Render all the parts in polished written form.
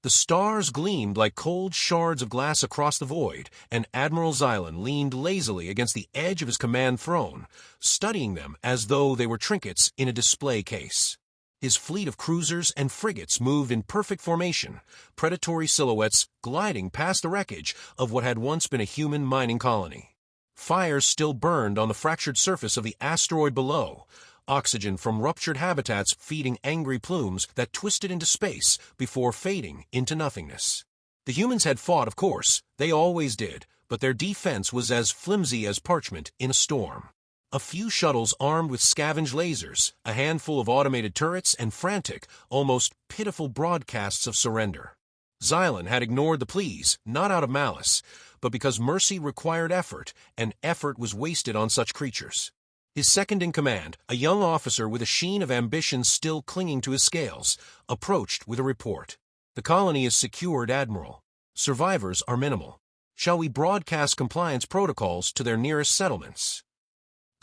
The stars gleamed like cold shards of glass across the void, and Admiral Xylan leaned lazily against the edge of his command throne, studying them as though they were trinkets in a display case. His fleet of cruisers and frigates moved in perfect formation, predatory silhouettes gliding past the wreckage of what had once been a human mining colony. Fires still burned on the fractured surface of the asteroid below, oxygen from ruptured habitats feeding angry plumes that twisted into space before fading into nothingness. The humans had fought, of course, they always did, but their defense was as flimsy as parchment in a storm. A few shuttles armed with scavenge lasers, a handful of automated turrets, and frantic, almost pitiful broadcasts of surrender. Xylan had ignored the pleas, not out of malice, but because mercy required effort, and effort was wasted on such creatures. His second-in-command, a young officer with a sheen of ambition still clinging to his scales, approached with a report. "The colony is secured, Admiral. Survivors are minimal. Shall we broadcast compliance protocols to their nearest settlements?"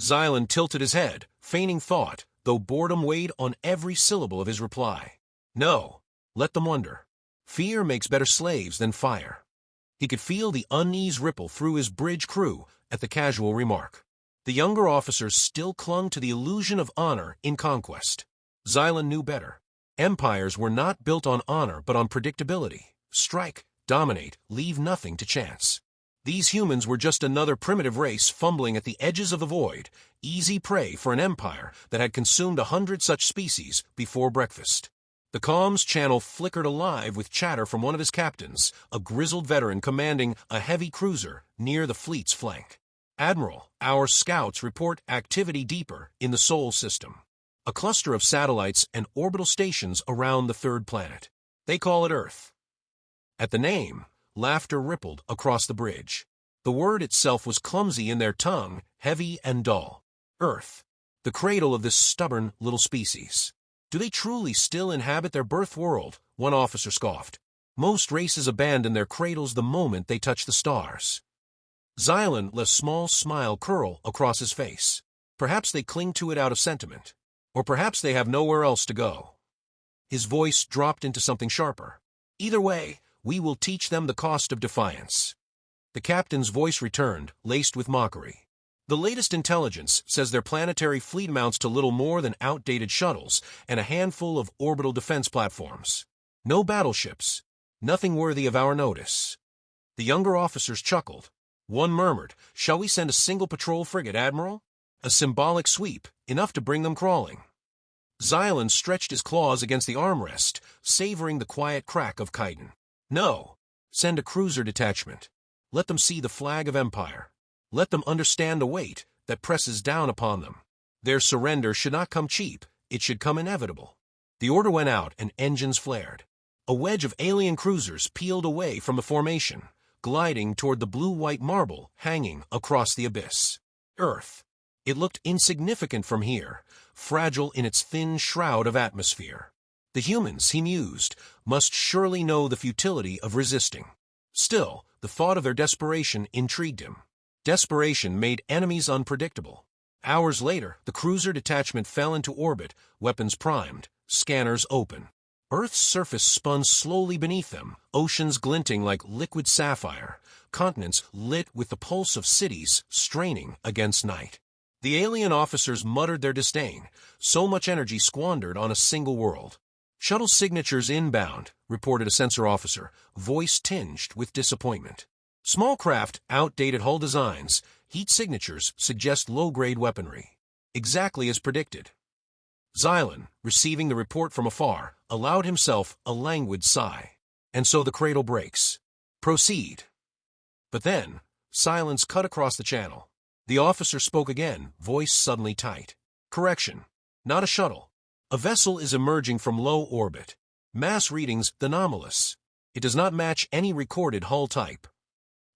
Xylan tilted his head, feigning thought, though boredom weighed on every syllable of his reply. "No. Let them wonder. Fear makes better slaves than fire." He could feel the unease ripple through his bridge crew at the casual remark. The younger officers still clung to the illusion of honor in conquest. Xylan knew better. Empires were not built on honor but on predictability. Strike, dominate, leave nothing to chance. These humans were just another primitive race fumbling at the edges of the void, easy prey for an empire that had consumed 100 such species before breakfast. The comms channel flickered alive with chatter from one of his captains, a grizzled veteran commanding a heavy cruiser near the fleet's flank. "Admiral, our scouts report activity deeper in the Sol system. A cluster of satellites and orbital stations around the third planet. They call it Earth." At the name, laughter rippled across the bridge. The word itself was clumsy in their tongue, heavy and dull. Earth, the cradle of this stubborn little species. "Do they truly still inhabit their birth world?" one officer scoffed. "Most races abandon their cradles the moment they touch the stars." Xylan let a small smile curl across his face. Perhaps they cling to it out of sentiment. Or perhaps they have nowhere else to go. His voice dropped into something sharper. "Either way, we will teach them the cost of defiance." The captain's voice returned, laced with mockery. "The latest intelligence says their planetary fleet amounts to little more than outdated shuttles and a handful of orbital defense platforms. No battleships. Nothing worthy of our notice." The younger officers chuckled. One murmured, "Shall we send a single patrol frigate, Admiral? A symbolic sweep, enough to bring them crawling." Xylan stretched his claws against the armrest, savoring the quiet crack of chitin. "No. Send a cruiser detachment. Let them see the flag of empire. Let them understand the weight that presses down upon them. Their surrender should not come cheap, it should come inevitable." The order went out and engines flared. A wedge of alien cruisers peeled away from the formation, gliding toward the blue-white marble hanging across the abyss. Earth. It looked insignificant from here, fragile in its thin shroud of atmosphere. The humans, he mused, must surely know the futility of resisting. Still, the thought of their desperation intrigued him. Desperation made enemies unpredictable. Hours later, the cruiser detachment fell into orbit, weapons primed, scanners open. Earth's surface spun slowly beneath them, oceans glinting like liquid sapphire, continents lit with the pulse of cities straining against night. The alien officers muttered their disdain, so much energy squandered on a single world. "Shuttle signatures inbound," reported a sensor officer, voice tinged with disappointment. "Small craft, outdated hull designs, heat signatures suggest low-grade weaponry." Exactly as predicted. Xylan, receiving the report from afar, allowed himself a languid sigh. "And so the cradle breaks. Proceed." But then, silence cut across the channel. The officer spoke again, voice suddenly tight. "Correction. Not a shuttle. A vessel is emerging from low orbit. Mass readings anomalous. It does not match any recorded hull type."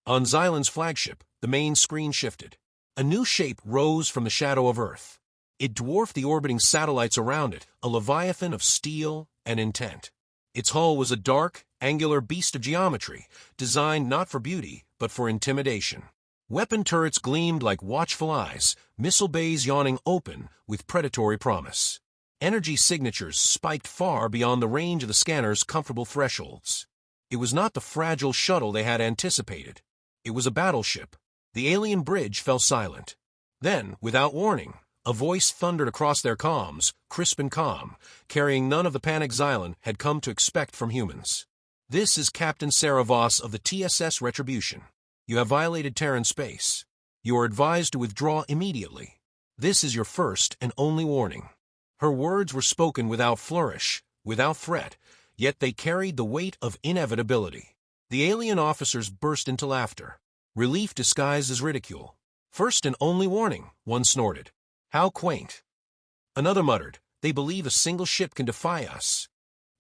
On Xylan's flagship, the main screen shifted. A new shape rose from the shadow of Earth. It dwarfed the orbiting satellites around it, a leviathan of steel and intent. Its hull was a dark, angular beast of geometry, designed not for beauty, but for intimidation. Weapon turrets gleamed like watchful eyes, missile bays yawning open with predatory promise. Energy signatures spiked far beyond the range of the scanner's comfortable thresholds. It was not the fragile shuttle they had anticipated. It was a battleship. The alien bridge fell silent. Then, without warning, a voice thundered across their comms, crisp and calm, carrying none of the panic Xylan had come to expect from humans. "This is Captain Sarah Voss of the TSS Retribution. You have violated Terran space. You are advised to withdraw immediately. This is your first and only warning." Her words were spoken without flourish, without threat, yet they carried the weight of inevitability. The alien officers burst into laughter, relief disguised as ridicule. "First and only warning," one snorted. "How quaint." Another muttered, "They believe a single ship can defy us."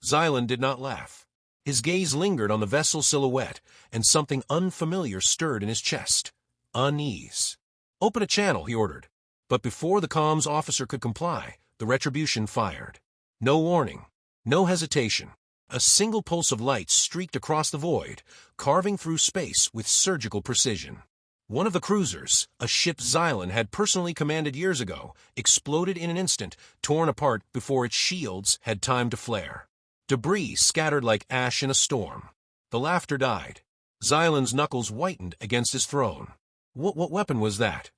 Xylan did not laugh. His gaze lingered on the vessel's silhouette, and something unfamiliar stirred in his chest. Unease. "Open a channel," he ordered. But before the comms officer could comply, the Retribution fired. No warning, no hesitation. A single pulse of light streaked across the void, carving through space with surgical precision. One of the cruisers, a ship Xylan had personally commanded years ago, exploded in an instant, torn apart before its shields had time to flare. Debris scattered like ash in a storm. The laughter died. Xylan's knuckles whitened against his throne. What weapon was that?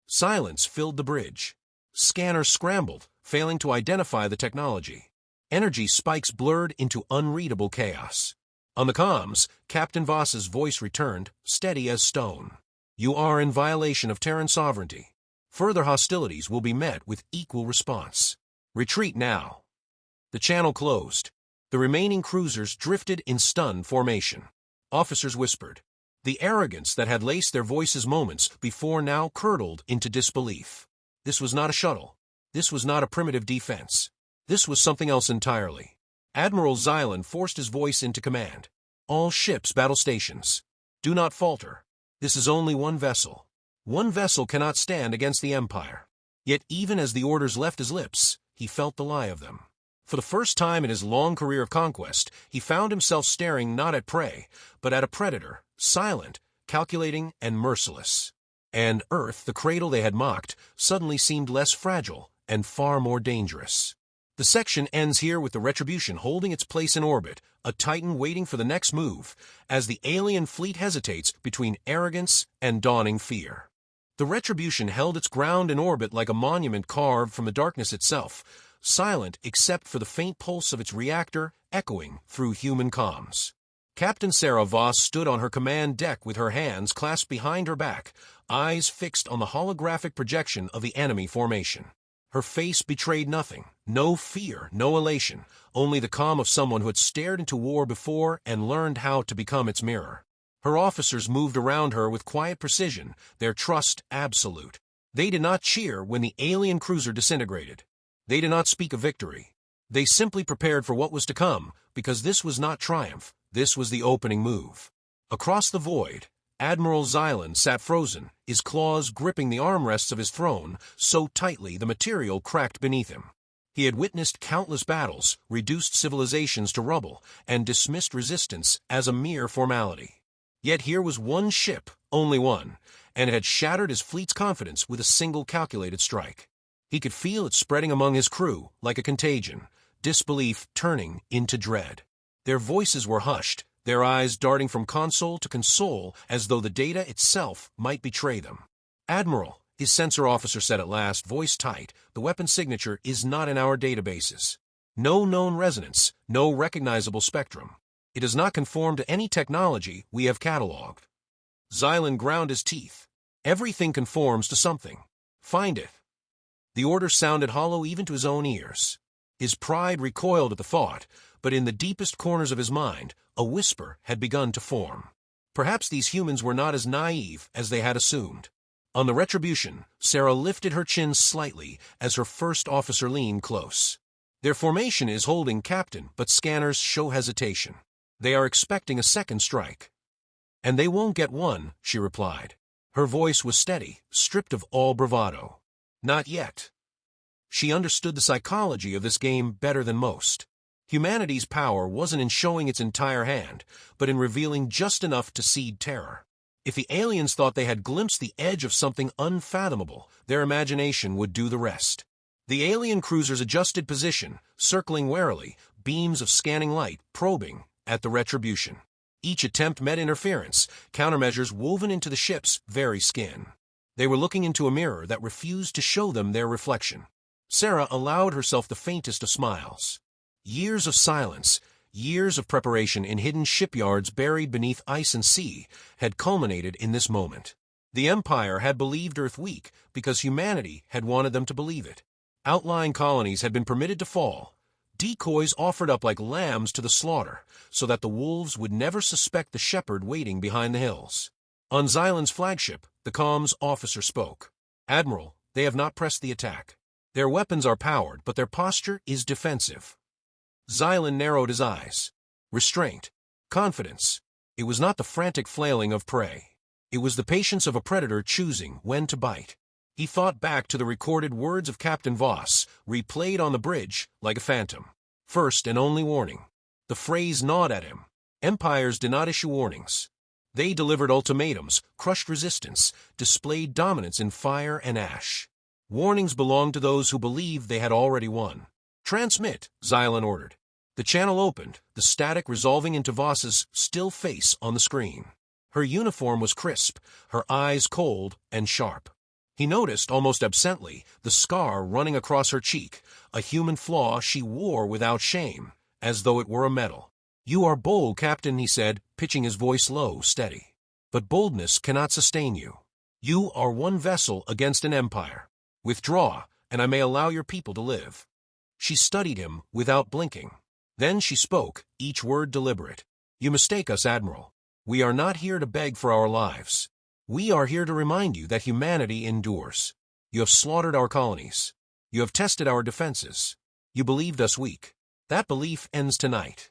Silence filled the bridge. Scanners scrambled, failing to identify the technology. Energy spikes blurred into unreadable chaos. On the comms, Captain Voss's voice returned, steady as stone. "You are in violation of Terran sovereignty. Further hostilities will be met with equal response. Retreat now." The channel closed. The remaining cruisers drifted in stunned formation. Officers whispered. The arrogance that had laced their voices moments before now curdled into disbelief. This was not a shuttle. This was not a primitive defense. This was something else entirely. Admiral Xylan forced his voice into command. "All ships, battle stations. Do not falter. This is only one vessel. One vessel cannot stand against the Empire." Yet even as the orders left his lips, he felt the lie of them. For the first time in his long career of conquest, he found himself staring not at prey, but at a predator, silent, calculating, and merciless. And Earth, the cradle they had mocked, suddenly seemed less fragile and far more dangerous. The section ends here with the Retribution holding its place in orbit, a Titan waiting for the next move, as the alien fleet hesitates between arrogance and dawning fear. The Retribution held its ground in orbit like a monument carved from the darkness itself, silent except for the faint pulse of its reactor echoing through human comms. Captain Sarah Voss stood on her command deck with her hands clasped behind her back, eyes fixed on the holographic projection of the enemy formation. Her face betrayed nothing, no fear, no elation, only the calm of someone who had stared into war before and learned how to become its mirror. Her officers moved around her with quiet precision, their trust absolute. They did not cheer when the alien cruiser disintegrated. They did not speak of victory. They simply prepared for what was to come, because this was not triumph, this was the opening move. Across the void, Admiral Xylan sat frozen, his claws gripping the armrests of his throne so tightly the material cracked beneath him. He had witnessed countless battles, reduced civilizations to rubble, and dismissed resistance as a mere formality. Yet here was one ship, only one, and it had shattered his fleet's confidence with a single calculated strike. He could feel it spreading among his crew like a contagion, disbelief turning into dread. Their voices were hushed, their eyes darting from console to console as though the data itself might betray them. "Admiral," his sensor officer said at last, voice tight, "the weapon signature is not in our databases. No known resonance, no recognizable spectrum. It does not conform to any technology we have cataloged." Xylan ground his teeth. "Everything conforms to something. Find it." The order sounded hollow even to his own ears. His pride recoiled at the thought, but in the deepest corners of his mind, a whisper had begun to form. Perhaps these humans were not as naive as they had assumed. On the Retribution, Sarah lifted her chin slightly as her first officer leaned close. "Their formation is holding, Captain, but scanners show hesitation. They are expecting a second strike." "And they won't get one," she replied. Her voice was steady, stripped of all bravado. "Not yet." She understood the psychology of this game better than most. Humanity's power wasn't in showing its entire hand, but in revealing just enough to seed terror. If the aliens thought they had glimpsed the edge of something unfathomable, their imagination would do the rest. The alien cruisers adjusted position, circling warily, beams of scanning light probing at the Retribution. Each attempt met interference, countermeasures woven into the ship's very skin. They were looking into a mirror that refused to show them their reflection. Sarah allowed herself the faintest of smiles. Years of silence, years of preparation in hidden shipyards buried beneath ice and sea, had culminated in this moment. The Empire had believed Earth weak because humanity had wanted them to believe it. Outlying colonies had been permitted to fall, decoys offered up like lambs to the slaughter, so that the wolves would never suspect the shepherd waiting behind the hills. On Xylan's flagship, the comms officer spoke. "Admiral, they have not pressed the attack. Their weapons are powered, but their posture is defensive." Xylan narrowed his eyes. Restraint. Confidence. It was not the frantic flailing of prey. It was the patience of a predator choosing when to bite. He thought back to the recorded words of Captain Voss, replayed on the bridge like a phantom. First and only warning. The phrase gnawed at him. Empires did not issue warnings. They delivered ultimatums, crushed resistance, displayed dominance in fire and ash. Warnings belonged to those who believed they had already won. "Transmit," Xylan ordered. The channel opened, the static resolving into Voss's still face on the screen. Her uniform was crisp, her eyes cold and sharp. He noticed, almost absently, the scar running across her cheek, a human flaw she wore without shame, as though it were a medal. "You are bold, Captain," he said, pitching his voice low, steady. "But boldness cannot sustain you. You are one vessel against an empire. Withdraw, and I may allow your people to live." She studied him without blinking. Then she spoke, each word deliberate. "You mistake us, Admiral. We are not here to beg for our lives. We are here to remind you that humanity endures. You have slaughtered our colonies. You have tested our defenses. You believed us weak. That belief ends tonight."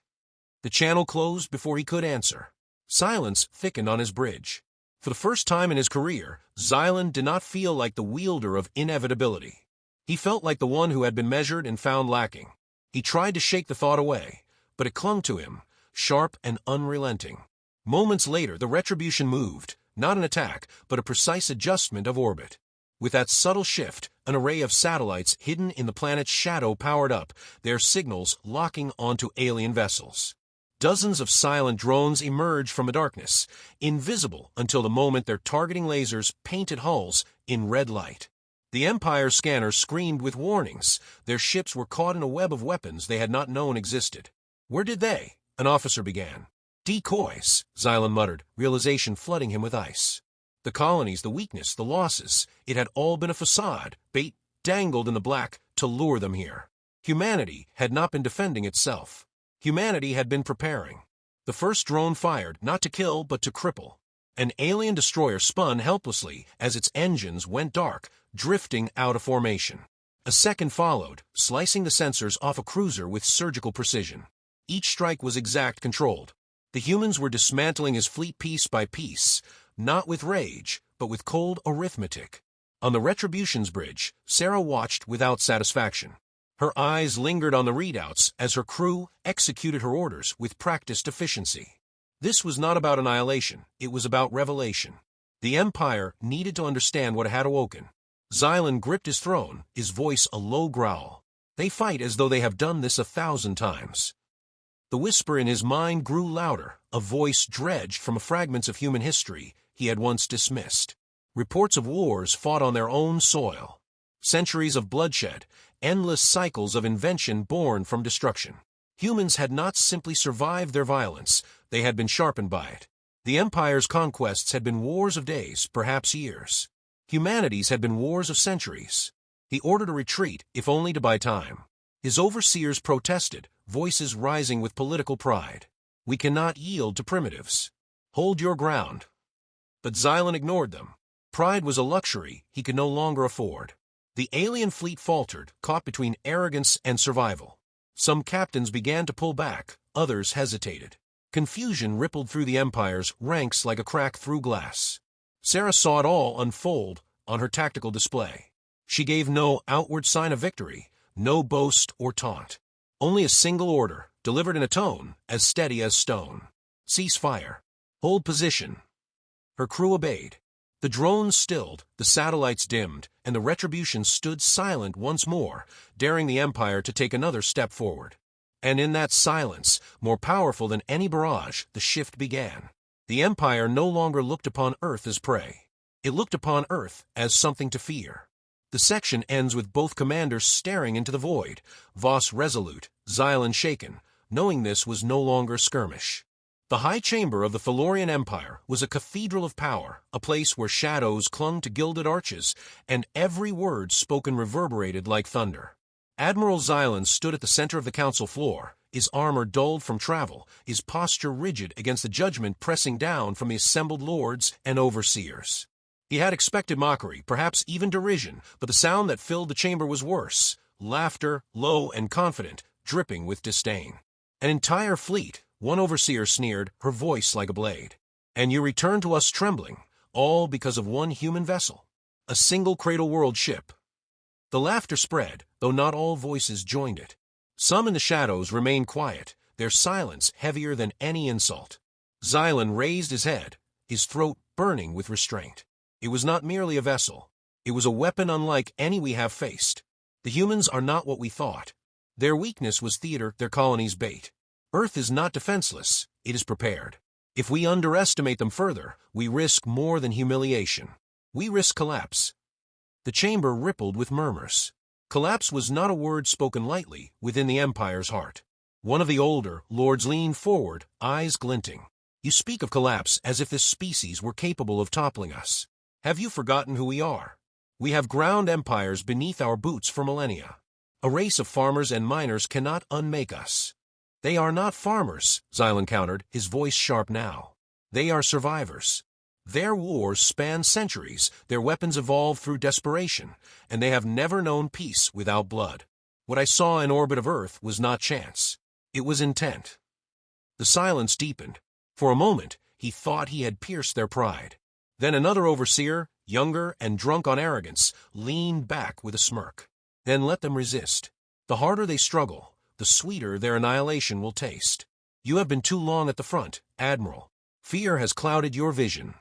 The channel closed before he could answer. Silence thickened on his bridge. For the first time in his career, Xylan did not feel like the wielder of inevitability. He felt like the one who had been measured and found lacking. He tried to shake the thought away, but it clung to him, sharp and unrelenting. Moments later, the Retribution moved, not an attack, but a precise adjustment of orbit. With that subtle shift, an array of satellites hidden in the planet's shadow powered up, their signals locking onto alien vessels. Dozens of silent drones emerged from the darkness, invisible until the moment their targeting lasers painted hulls in red light. The Empire's scanners screamed with warnings. Their ships were caught in a web of weapons they had not known existed. "Where did they?" an officer began. "Decoys," Xylan muttered, realization flooding him with ice. The colonies, the weakness, the losses, it had all been a facade, bait dangled in the black to lure them here. Humanity had not been defending itself. Humanity had been preparing. The first drone fired, not to kill, but to cripple. An alien destroyer spun helplessly as its engines went dark, drifting out of formation. A second followed, slicing the sensors off a cruiser with surgical precision. Each strike was exact, controlled. The humans were dismantling his fleet piece by piece, not with rage, but with cold arithmetic. On the Retribution's bridge, Sarah watched without satisfaction. Her eyes lingered on the readouts as her crew executed her orders with practiced efficiency. This was not about annihilation, it was about revelation. The Empire needed to understand what had awoken. Xylan gripped his throne, his voice a low growl. "They fight as though they have done this 1,000 times. The whisper in his mind grew louder, a voice dredged from fragments of human history he had once dismissed. Reports of wars fought on their own soil. Centuries of bloodshed, endless cycles of invention born from destruction. Humans had not simply survived their violence, they had been sharpened by it. The Empire's conquests had been wars of days, perhaps years. Humanity's had been wars of centuries. He ordered a retreat, if only to buy time. His overseers protested, voices rising with political pride. "We cannot yield to primitives. Hold your ground." But Xylan ignored them. Pride was a luxury he could no longer afford. The alien fleet faltered, caught between arrogance and survival. Some captains began to pull back, others hesitated. Confusion rippled through the Empire's ranks like a crack through glass. Sarah saw it all unfold on her tactical display. She gave no outward sign of victory, no boast or taunt. Only a single order, delivered in a tone as steady as stone. "Cease fire. Hold position." Her crew obeyed. The drones stilled, the satellites dimmed, and the Retribution stood silent once more, daring the Empire to take another step forward. And in that silence, more powerful than any barrage, the shift began. The Empire no longer looked upon Earth as prey. It looked upon Earth as something to fear. The section ends with both commanders staring into the void, Voss resolute, Xylan shaken, knowing this was no longer skirmish. The high chamber of the Thalorian Empire was a cathedral of power, a place where shadows clung to gilded arches, and every word spoken reverberated like thunder. Admiral Xylan stood at the center of the council floor, his armor dulled from travel, his posture rigid against the judgment pressing down from the assembled lords and overseers. He had expected mockery, perhaps even derision, but the sound that filled the chamber was worse, laughter, low and confident, dripping with disdain. An entire fleet, one overseer sneered, her voice like a blade. And you return to us trembling, all because of one human vessel, a single Cradle World ship. The laughter spread, though not all voices joined it. Some in the shadows remained quiet, their silence heavier than any insult. Xylan raised his head, his throat burning with restraint. It was not merely a vessel. It was a weapon unlike any we have faced. The humans are not what we thought. Their weakness was theater, their colony's bait. Earth is not defenseless, it is prepared. If we underestimate them further, we risk more than humiliation. We risk collapse. The chamber rippled with murmurs. Collapse was not a word spoken lightly within the Empire's heart. One of the older lords leaned forward, eyes glinting. You speak of collapse as if this species were capable of toppling us. Have you forgotten who we are? We have ground empires beneath our boots for millennia. A race of farmers and miners cannot unmake us. They are not farmers, Xylan countered, his voice sharp now. They are survivors. Their wars span centuries, their weapons evolved through desperation, and they have never known peace without blood. What I saw in orbit of Earth was not chance. It was intent. The silence deepened. For a moment, he thought he had pierced their pride. Then another overseer, younger and drunk on arrogance, leaned back with a smirk. Then let them resist. The harder they struggle, the sweeter their annihilation will taste. You have been too long at the front, Admiral. Fear has clouded your vision.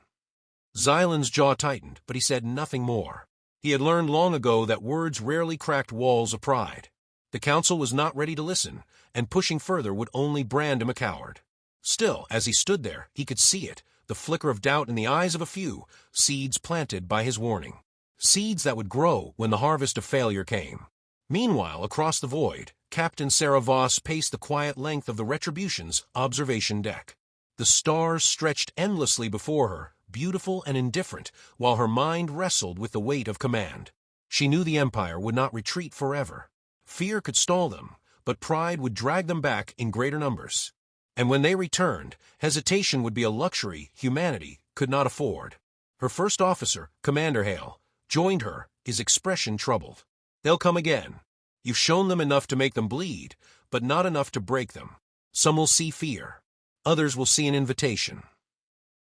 Xylan's jaw tightened, but he said nothing more. He had learned long ago that words rarely cracked walls of pride. The council was not ready to listen, and pushing further would only brand him a coward. Still, as he stood there, he could see it, the flicker of doubt in the eyes of a few, seeds planted by his warning. Seeds that would grow when the harvest of failure came. Meanwhile, across the void, Captain Sarah Voss paced the quiet length of the Retribution's observation deck. The stars stretched endlessly before her, beautiful and indifferent, while her mind wrestled with the weight of command. She knew the Empire would not retreat forever. Fear could stall them, but pride would drag them back in greater numbers. And when they returned, hesitation would be a luxury humanity could not afford. Her first officer, Commander Hale, joined her, his expression troubled. They'll come again. You've shown them enough to make them bleed, but not enough to break them. Some will see fear. Others will see an invitation.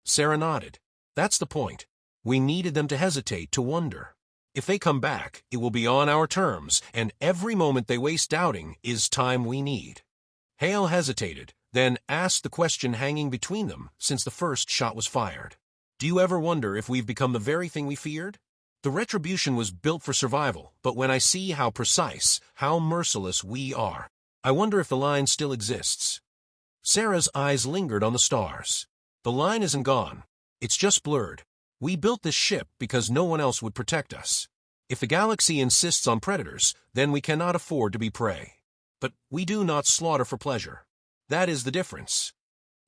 Sarah nodded. That's the point. We needed them to hesitate, to wonder. If they come back, it will be on our terms, and every moment they waste doubting is time we need. Hale hesitated, then asked the question hanging between them since the first shot was fired. Do you ever wonder if we've become the very thing we feared? The Retribution was built for survival, but when I see how precise, how merciless we are, I wonder if the line still exists. Sarah's eyes lingered on the stars. The line isn't gone. It's just blurred. We built this ship because no one else would protect us. If the galaxy insists on predators, then we cannot afford to be prey. But we do not slaughter for pleasure. That is the difference.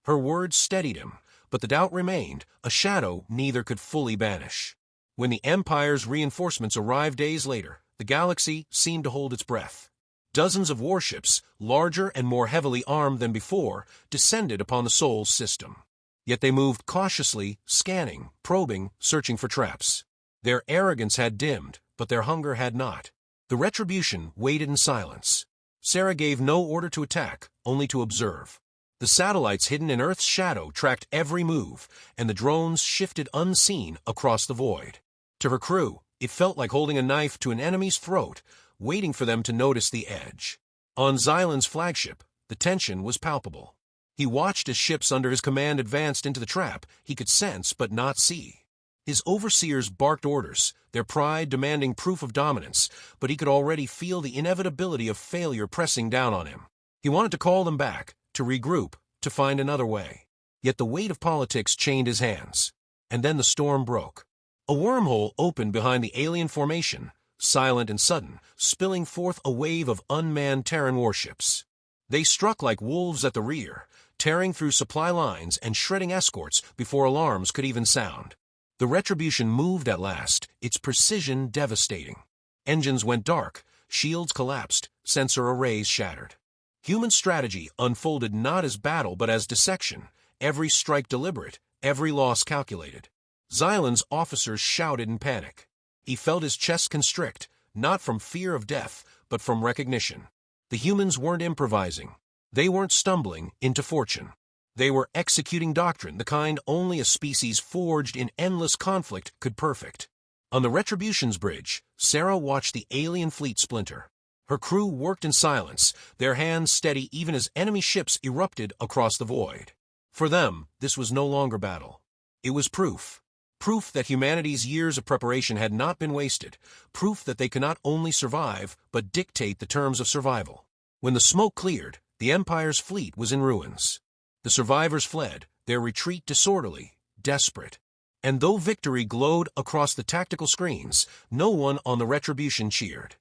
Her words steadied him, but the doubt remained, a shadow neither could fully banish. When the Empire's reinforcements arrived days later, the galaxy seemed to hold its breath. Dozens of warships, larger and more heavily armed than before, descended upon the Sol's system. Yet they moved cautiously, scanning, probing, searching for traps. Their arrogance had dimmed, but their hunger had not. The Retribution waited in silence. Sarah gave no order to attack, only to observe. The satellites hidden in Earth's shadow tracked every move, and the drones shifted unseen across the void. To her crew, it felt like holding a knife to an enemy's throat, waiting for them to notice the edge. On Xylan's flagship, the tension was palpable. He watched as ships under his command advanced into the trap he could sense but not see. His overseers barked orders, their pride demanding proof of dominance, but he could already feel the inevitability of failure pressing down on him. He wanted to call them back, to regroup, to find another way. Yet the weight of politics chained his hands. And then the storm broke. A wormhole opened behind the alien formation, silent and sudden, spilling forth a wave of unmanned Terran warships. They struck like wolves at the rear, tearing through supply lines and shredding escorts before alarms could even sound. The Retribution moved at last, its precision devastating. Engines went dark, shields collapsed, sensor arrays shattered. Human strategy unfolded not as battle but as dissection, every strike deliberate, every loss calculated. Xylan's officers shouted in panic. He felt his chest constrict, not from fear of death, but from recognition. The humans weren't improvising. They weren't stumbling into fortune. They were executing doctrine, the kind only a species forged in endless conflict could perfect. On the Retribution's bridge, Sarah watched the alien fleet splinter. Her crew worked in silence, their hands steady even as enemy ships erupted across the void. For them, this was no longer battle. It was proof. Proof that humanity's years of preparation had not been wasted. Proof that they could not only survive, but dictate the terms of survival. When the smoke cleared, the Empire's fleet was in ruins. The survivors fled, their retreat disorderly, desperate. And though victory glowed across the tactical screens, no one on the Retribution cheered.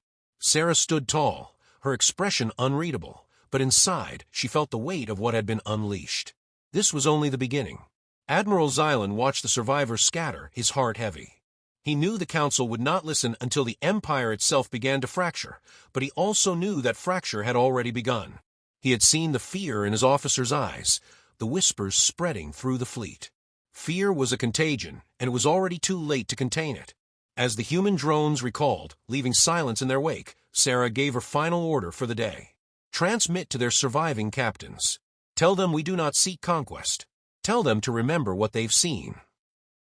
Sarah stood tall, her expression unreadable, but inside she felt the weight of what had been unleashed. This was only the beginning. Admiral Xylan watched the survivors scatter, his heart heavy. He knew the Council would not listen until the Empire itself began to fracture, but he also knew that fracture had already begun. He had seen the fear in his officers' eyes, the whispers spreading through the fleet. Fear was a contagion, and it was already too late to contain it. As the human drones recalled, leaving silence in their wake, Sarah gave her final order for the day. Transmit to their surviving captains. Tell them we do not seek conquest. Tell them to remember what they've seen.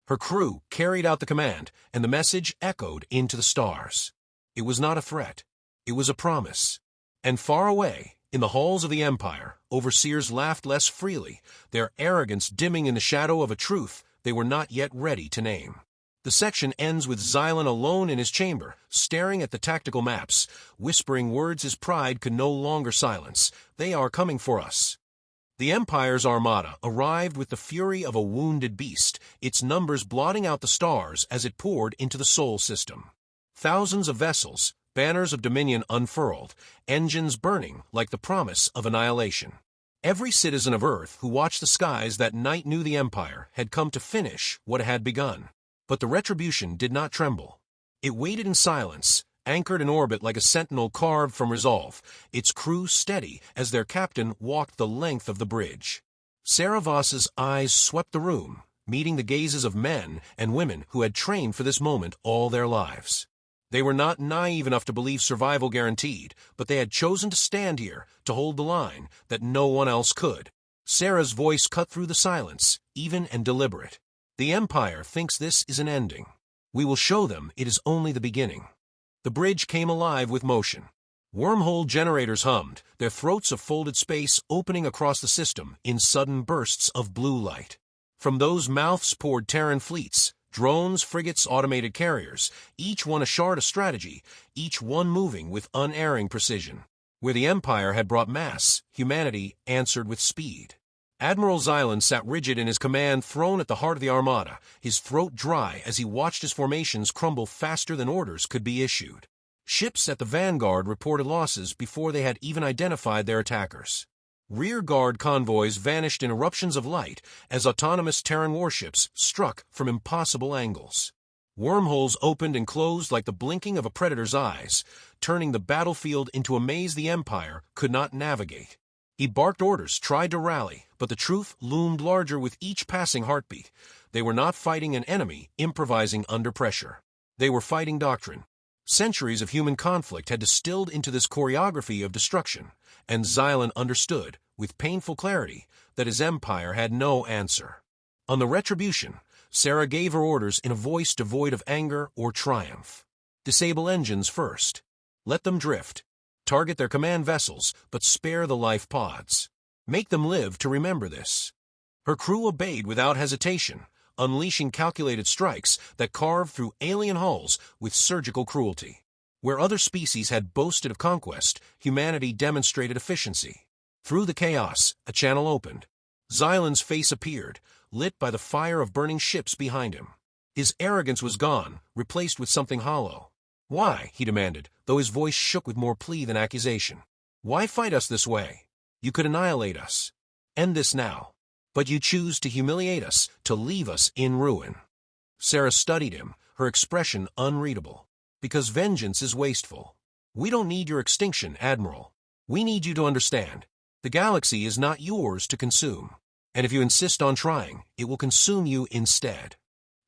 Her crew carried out the command, and the message echoed into the stars. It was not a threat. It was a promise. And far away, in the halls of the Empire, overseers laughed less freely, their arrogance dimming in the shadow of a truth they were not yet ready to name. The section ends with Xylan alone in his chamber, staring at the tactical maps, whispering words his pride could no longer silence. They are coming for us. The Empire's armada arrived with the fury of a wounded beast, its numbers blotting out the stars as it poured into the Sol system. Thousands of vessels, banners of dominion unfurled, engines burning like the promise of annihilation. Every citizen of Earth who watched the skies that night knew the Empire had come to finish what it had begun. But the Retribution did not tremble. It waited in silence, anchored in orbit like a sentinel carved from resolve, its crew steady as their captain walked the length of the bridge. Sarah Voss's eyes swept the room, meeting the gazes of men and women who had trained for this moment all their lives. They were not naive enough to believe survival guaranteed, but they had chosen to stand here, to hold the line that no one else could. Sarah's voice cut through the silence, even and deliberate. The Empire thinks this is an ending. We will show them it is only the beginning. The bridge came alive with motion. Wormhole generators hummed, their throats of folded space opening across the system in sudden bursts of blue light. From those mouths poured Terran fleets, drones, frigates, automated carriers, each one a shard of strategy, each one moving with unerring precision. Where the Empire had brought mass, humanity answered with speed. Admiral Xylan sat rigid in his command throne at the heart of the armada, his throat dry as he watched his formations crumble faster than orders could be issued. Ships at the vanguard reported losses before they had even identified their attackers. Rear guard convoys vanished in eruptions of light as autonomous Terran warships struck from impossible angles. Wormholes opened and closed like the blinking of a predator's eyes, turning the battlefield into a maze the Empire could not navigate. He barked orders, tried to rally, but the truth loomed larger with each passing heartbeat. They were not fighting an enemy improvising under pressure. They were fighting doctrine. Centuries of human conflict had distilled into this choreography of destruction, and Xylan understood, with painful clarity, that his empire had no answer. On the Retribution, Sarah gave her orders in a voice devoid of anger or triumph. Disable engines first. Let them drift. Target their command vessels, but spare the life pods. Make them live to remember this. Her crew obeyed without hesitation, unleashing calculated strikes that carved through alien hulls with surgical cruelty. Where other species had boasted of conquest, humanity demonstrated efficiency. Through the chaos, a channel opened. Xylan's face appeared, lit by the fire of burning ships behind him. His arrogance was gone, replaced with something hollow. "Why?" he demanded, though his voice shook with more plea than accusation. "Why fight us this way? You could annihilate us. End this now. But you choose to humiliate us, to leave us in ruin." Sarah studied him, her expression unreadable. "Because vengeance is wasteful. We don't need your extinction, Admiral. We need you to understand. The galaxy is not yours to consume. And if you insist on trying, it will consume you instead."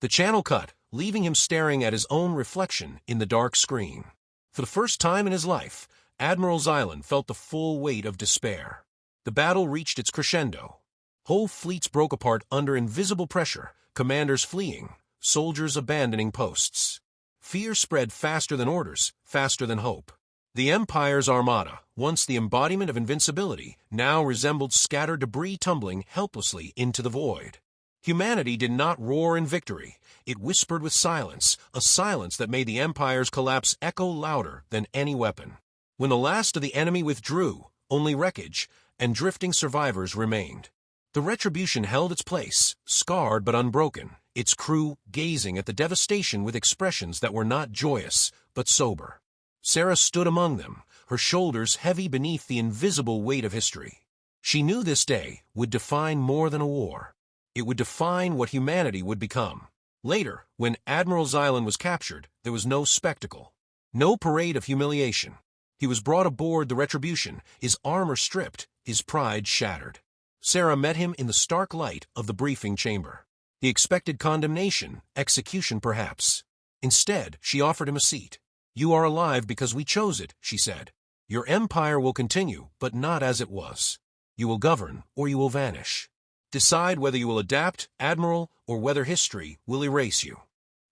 The channel cut, leaving him staring at his own reflection in the dark screen. For the first time in his life, Admiral Xylan felt the full weight of despair. The battle reached its crescendo. Whole fleets broke apart under invisible pressure, commanders fleeing, soldiers abandoning posts. Fear spread faster than orders, faster than hope. The Empire's armada, once the embodiment of invincibility, now resembled scattered debris tumbling helplessly into the void. Humanity did not roar in victory. It whispered with silence, a silence that made the Empire's collapse echo louder than any weapon. When the last of the enemy withdrew, only wreckage and drifting survivors remained. The Retribution held its place, scarred but unbroken, its crew gazing at the devastation with expressions that were not joyous, but sober. Sarah stood among them, her shoulders heavy beneath the invisible weight of history. She knew this day would define more than a war. It would define what humanity would become. Later, when Admiral Xylan was captured, there was no spectacle, no parade of humiliation. He was brought aboard the Retribution, his armor stripped, his pride shattered. Sarah met him in the stark light of the briefing chamber. He expected condemnation, execution perhaps. Instead, she offered him a seat. "You are alive because we chose it," she said. "Your empire will continue, but not as it was. You will govern, or you will vanish. Decide whether you will adapt, Admiral, or whether history will erase you."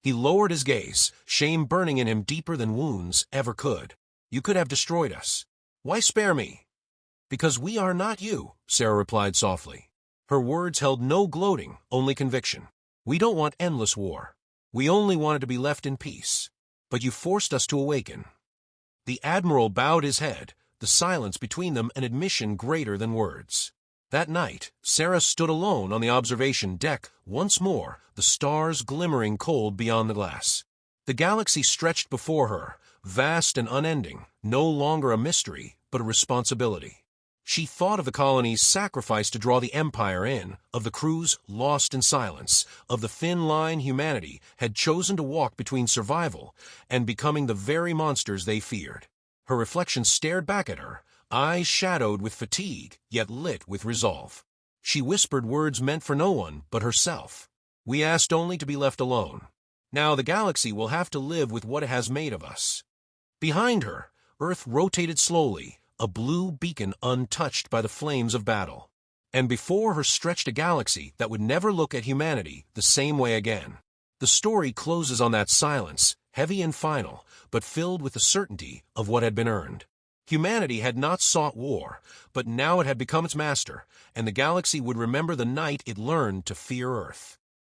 He lowered his gaze, shame burning in him deeper than wounds ever could. "You could have destroyed us. Why spare me?" "Because we are not you," Sarah replied softly. Her words held no gloating, only conviction. "We don't want endless war. We only wanted to be left in peace. But you forced us to awaken." The Admiral bowed his head, the silence between them an admission greater than words. That night, Sarah stood alone on the observation deck once more, the stars glimmering cold beyond the glass. The galaxy stretched before her, vast and unending, no longer a mystery, but a responsibility. She thought of the colony's sacrifice to draw the Empire in, of the crews lost in silence, of the thin line humanity had chosen to walk between survival and becoming the very monsters they feared. Her reflection stared back at her, eyes shadowed with fatigue, yet lit with resolve. She whispered words meant for no one but herself. "We asked only to be left alone. Now the galaxy will have to live with what it has made of us." Behind her, Earth rotated slowly, a blue beacon untouched by the flames of battle. And before her stretched a galaxy that would never look at humanity the same way again. The story closes on that silence, heavy and final, but filled with the certainty of what had been earned. Humanity had not sought war, but now it had become its master, and the galaxy would remember the night it learned to fear Earth.